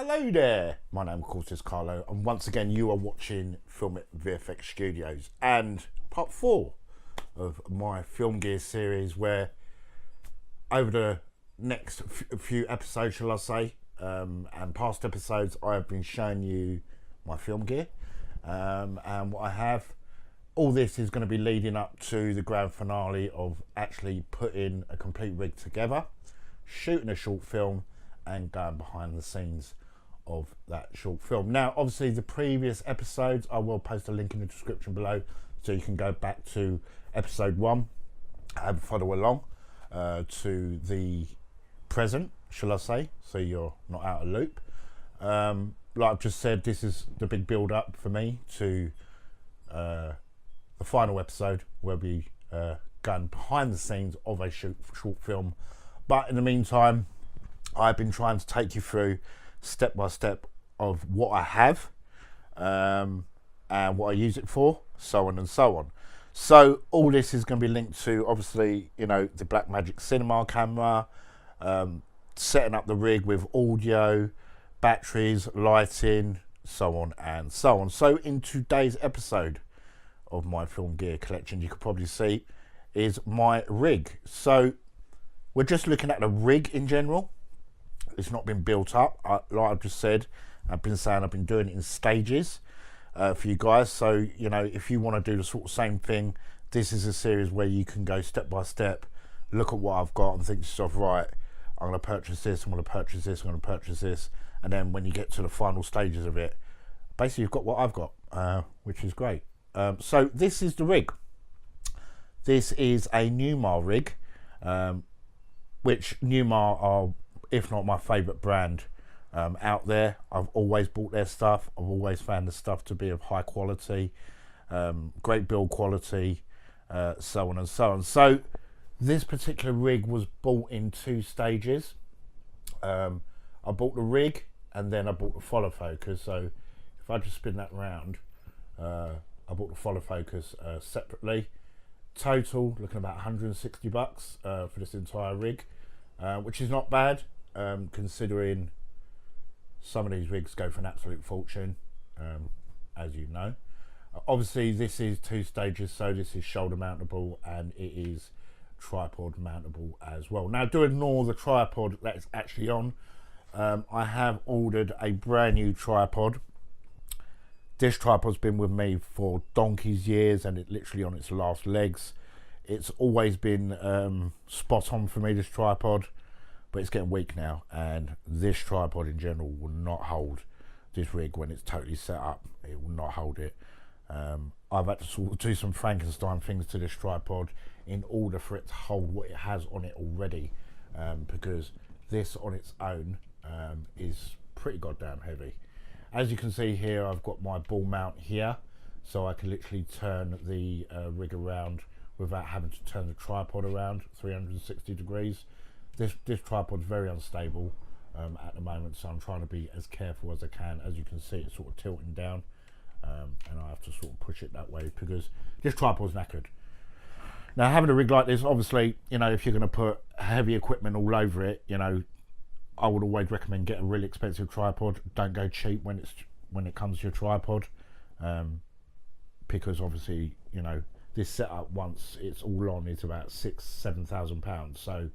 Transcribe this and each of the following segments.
Hello there, my name of course is Carlo, and once again you are watching Film It VFX Studios and part 4 of my film gear series, where over the next few episodes, shall I say, and past episodes, I have been showing you my film gear, and what I have. All this is going to be leading up to the grand finale of actually putting a complete rig together, shooting a short film and going behind the scenes of that short film. Now obviously the previous episodes, I will post a link in the description below so you can go back to episode 1 and follow along to the present, shall I say, so you're not out of loop. Like I've just said, this is the big build up for me to the final episode where we going behind the scenes of a short film. But in the meantime, I've been trying to take you through step by step of what I have and what I use it for, so on and so on. So all this is going to be linked to, obviously, you know, the Blackmagic cinema camera, setting up the rig with audio, batteries, lighting, so on and so on. So in today's episode of my film gear collection, you could probably see, is my rig. So we're just looking at the rig in general. It's not been built up. Like I've just said, I've been saying I've been doing it in stages for you guys. So, you know, if you want to do the sort of same thing, this is a series where you can go step by step, look at what I've got and think to yourself, right, I'm going to purchase this, I'm going to purchase this, I'm going to purchase this. And then when you get to the final stages of it, basically you've got what I've got, which is great. So this is the rig. This is a Newmar rig, which Newmar are, if not my favourite brand out there. I've always bought their stuff. I've always found the stuff to be of high quality, great build quality, so on and so on. So this particular rig was bought in 2 stages. I bought the rig and then I bought the follow focus. So if I just spin that round, I bought the follow focus separately. Total looking about 160 bucks for this entire rig, which is not bad. Considering some of these rigs go for an absolute fortune, as you know. Obviously this is 2 stages, so this is shoulder mountable and it is tripod mountable as well. Now, do ignore the tripod that's actually on. I have ordered a brand new tripod. This tripod's been with me for donkey's years and it's literally on its last legs. It's always been spot on for me, this tripod. But it's getting weak now, and this tripod in general will not hold this rig when it's totally set up. It will not hold it. I've had to sort of do some Frankenstein things to this tripod in order for it to hold what it has on it already, because this on its own is pretty goddamn heavy. As you can see here, I've got my ball mount here, so I can literally turn the rig around without having to turn the tripod around 360 degrees. This tripod's very unstable at the moment, so I'm trying to be as careful as I can. As you can see, it's sort of tilting down, and I have to sort of push it that way because this tripod's knackered. Now, having a rig like this, obviously, you know, if you're going to put heavy equipment all over it, you know, I would always recommend get a really expensive tripod. Don't go cheap when it comes to your tripod, because obviously, you know, this setup, once it's all on, is about £6,000–7,000. So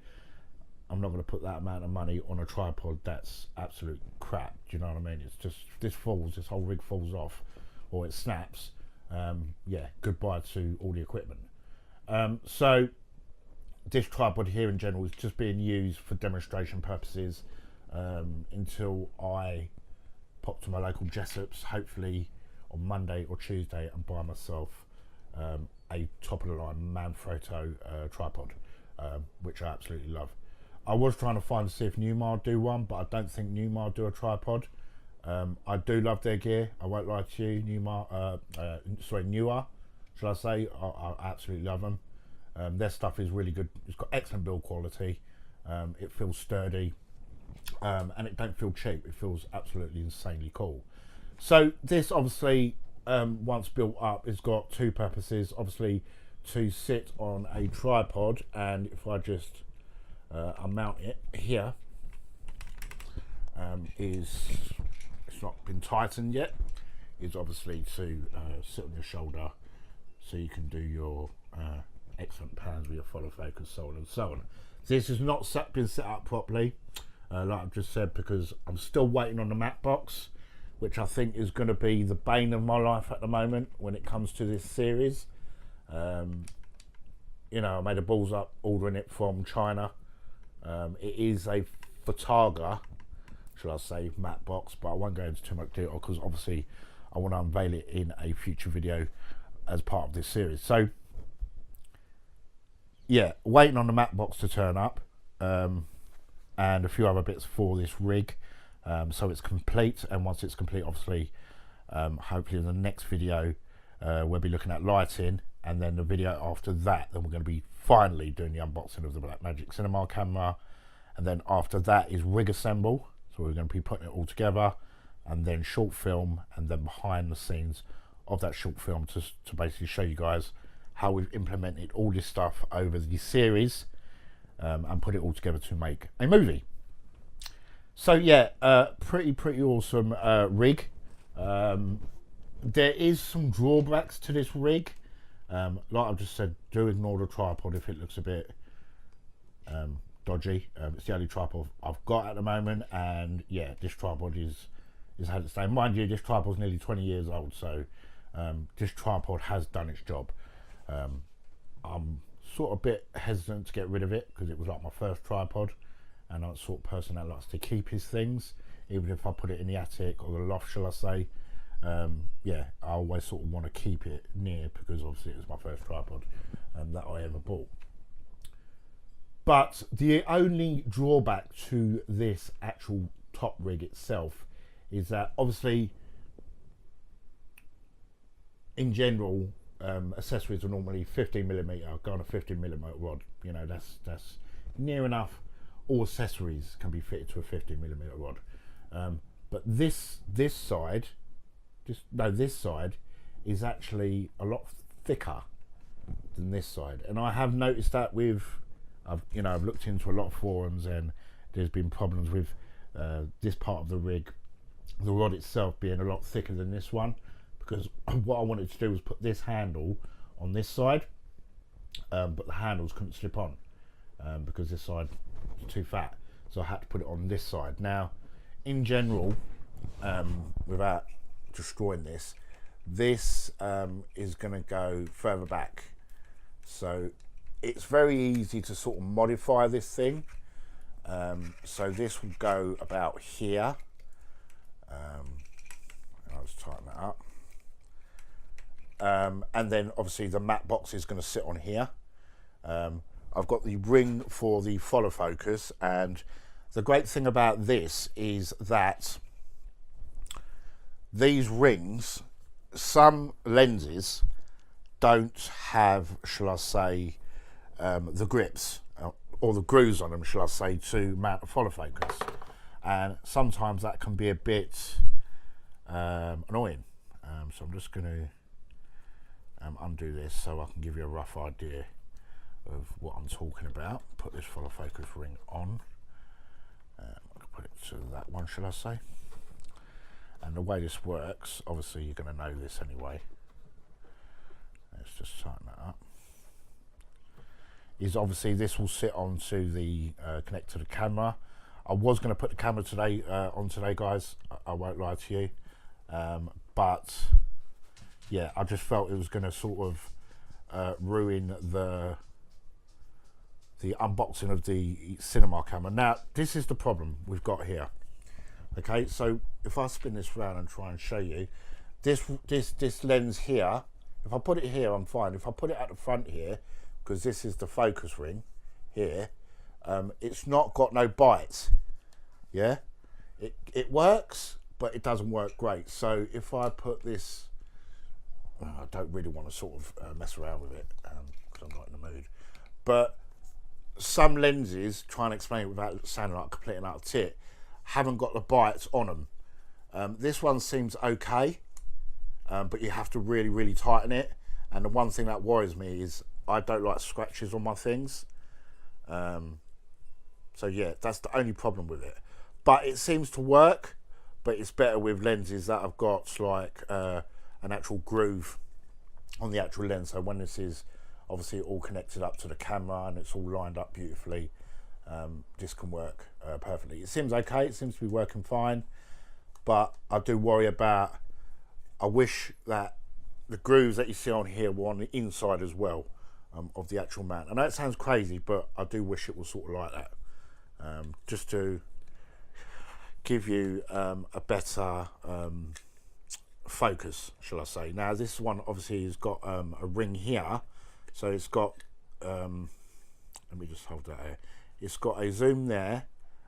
I'm not going to put that amount of money on a tripod that's absolute crap. Do you know what I mean? It's just, this whole rig falls off or it snaps. Yeah, goodbye to all the equipment. So this tripod here in general is just being used for demonstration purposes until I pop to my local Jessop's, hopefully on Monday or Tuesday, and buy myself a top of the line Manfrotto tripod, which I absolutely love. I was trying to find to see if Newmar do one, but I don't think Newmar do a tripod. I do love their gear, I won't lie to you. Newer, shall I say. I absolutely love them. Their stuff is really good. It's got excellent build quality. It feels sturdy, and it don't feel cheap. It feels absolutely insanely cool. So this obviously, once built up, has got 2 purposes. Obviously to sit on a tripod, and if I just I mount it here, is it's not been tightened yet, is obviously to sit on your shoulder so you can do your excellent pans with your follow focus, so on and so on. This has not been set up properly, like I've just said, because I'm still waiting on the matte box, which I think is going to be the bane of my life at the moment when it comes to this series. You know, I made a balls up ordering it from China. It is a Fataga, should I say, matte box, but I won't go into too much detail because obviously I want to unveil it in a future video as part of this series. So yeah, waiting on the matte box to turn up, and a few other bits for this rig. So it's complete, and once it's complete, obviously, hopefully in the next video, we'll be looking at lighting, and then the video after that, then we're going to be finally doing the unboxing of the Blackmagic Cinema camera, and then after that is rig assemble. So we're going to be putting it all together, and then short film, and then behind the scenes of that short film to basically show you guys how we've implemented all this stuff over the series, and put it all together to make a movie. So yeah, pretty awesome rig. There is some drawbacks to this rig. Like I've just said, do ignore the tripod if it looks a bit dodgy. It's the only tripod I've got at the moment, and yeah, this tripod is had its day. Mind you, this tripod's nearly 20 years old, so this tripod has done its job. I'm sort of a bit hesitant to get rid of it because it was like my first tripod, and I'm the sort of person that likes to keep his things, even if I put it in the attic or the loft, shall I say. Yeah, I always sort of want to keep it near because obviously it was my first tripod that I ever bought. But the only drawback to this actual top rig itself is that obviously in general, accessories are normally 15mm, go on a 15mm rod. You know, that's near enough. All accessories can be fitted to a 15mm rod, but this side is actually a lot thicker than this side, and I have noticed that with I've looked into a lot of forums, and there's been problems with this part of the rig, the rod itself being a lot thicker than this one, because what I wanted to do was put this handle on this side, but the handles couldn't slip on because this side was too fat, so I had to put it on this side. Now in general, without destroying this is going to go further back, so it's very easy to sort of modify this thing. So this will go about here. I'll just tighten that up. And then obviously the matte box is going to sit on here. I've got the ring for the follow focus, and the great thing about this is that these rings, some lenses don't have, shall I say, the grips or the grooves on them, shall I say, to mount the follow focus, and sometimes that can be a bit annoying. So I'm just going to undo this so I can give you a rough idea of what I'm talking about. Put this follow focus ring on. I can put it to that one, shall I say. And the way this works, obviously you're going to know this anyway. Let's just tighten that up. Is obviously this will sit onto the connect to the camera. I was going to put the camera today on today, guys. I won't lie to you, but yeah, I just felt it was going to sort of ruin the unboxing of the cinema camera. Now this is the problem we've got here. Okay, so if I spin this round and try and show you this lens here, if I put it here, I'm fine. If I put it at the front here, because this is the focus ring here, it's not got no bites. Yeah, it works, but it doesn't work great. So if I put this, I don't really want to sort of mess around with it because I'm not in the mood. But some lenses, trying to explain it without sounding like a complete and utter tit, haven't got the bites on them. This one seems okay, but you have to really tighten it. And the one thing that worries me is I don't like scratches on my things. So yeah, that's the only problem with it. But it seems to work. but it's better with lenses that have got like an actual groove on the actual lens. So when this is obviously all connected up to the camera and it's all lined up beautifully, this can work perfectly. It seems okay, it seems to be working fine, but I do worry about, I wish that the grooves that you see on here were on the inside as well of the actual mount. I know it sounds crazy, but I do wish it was sort of like that, just to give you a better focus, shall I say. Now this one obviously has got a ring here, so it's got let me just hold that here. It's got a zoom there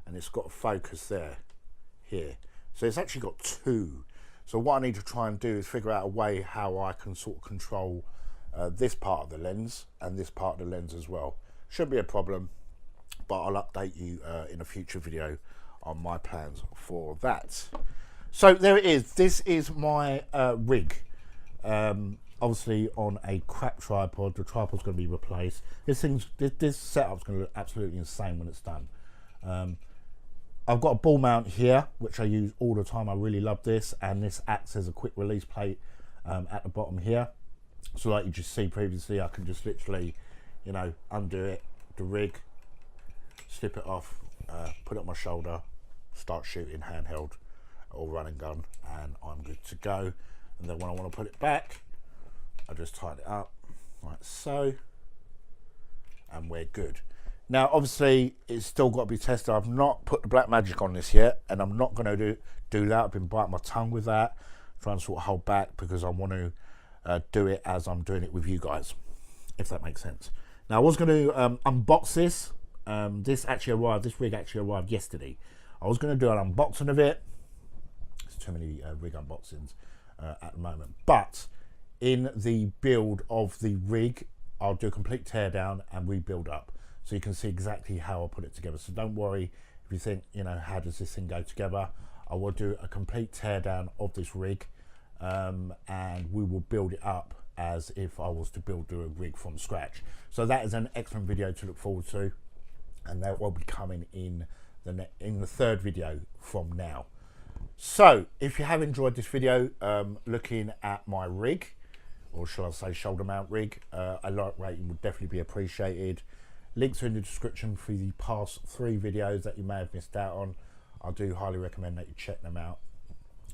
and it's got a focus there, here. So it's actually got two. So what I need to try and do is figure out a way how I can sort of control this part of the lens and this part of the lens as well. Shouldn't be a problem, but I'll update you in a future video on my plans for that. So there it is. This is my rig. Obviously on a crap tripod. The tripod's going to be replaced. This setup's going to look absolutely insane when it's done. I've got a ball mount here, which I use all the time. I really love this, and this acts as a quick release plate at the bottom here. So like you just see previously, I can just literally, you know, undo it, the rig, slip it off, put it on my shoulder, start shooting handheld or run and gun, and I'm good to go. And then when I want to put it back, I just tighten it up like so, and we're good. Now obviously it's still got to be tested. I've not put the black magic on this yet, and I'm not going to do that. I've been biting my tongue with that, trying to sort of hold back because I want to do it as I'm doing it with you guys, if that makes sense. Now I was going to unbox this. This rig actually arrived yesterday. I was going to do an unboxing of it. There's too many rig unboxings at the moment, but in the build of the rig, I'll do a complete teardown and rebuild up, so you can see exactly how I put it together. So don't worry if you think, you know, how does this thing go together. I will do a complete teardown of this rig, and we will build it up as if I was to build a rig from scratch. So that is an excellent video to look forward to, and that will be coming in the third video from now. So if you have enjoyed this video looking at my rig, or shall I say shoulder mount rig, a like rating would definitely be appreciated. Links are in the description for the past 3 videos that you may have missed out on. I do highly recommend that you check them out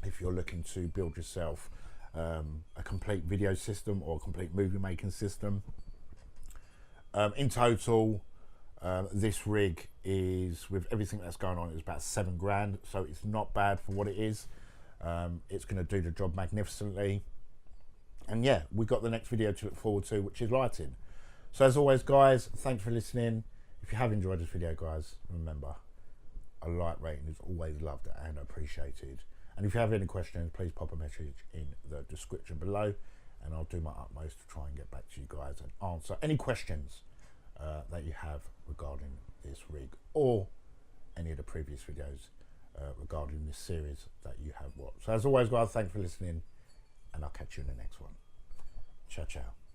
if you're looking to build yourself a complete video system or a complete movie making system. In total, this rig is, with everything that's going on, it's about 7 grand, so it's not bad for what it is. It's going to do the job magnificently. And yeah, we've got the next video to look forward to, which is lighting. So as always, guys, thanks for listening. If you have enjoyed this video, guys, remember, a like rating is always loved and appreciated. And if you have any questions, please pop a message in the description below, and I'll do my utmost to try and get back to you guys and answer any questions that you have regarding this rig or any of the previous videos regarding this series that you have watched. So as always, guys, thanks for listening, and I'll catch you in the next one. Ciao, ciao.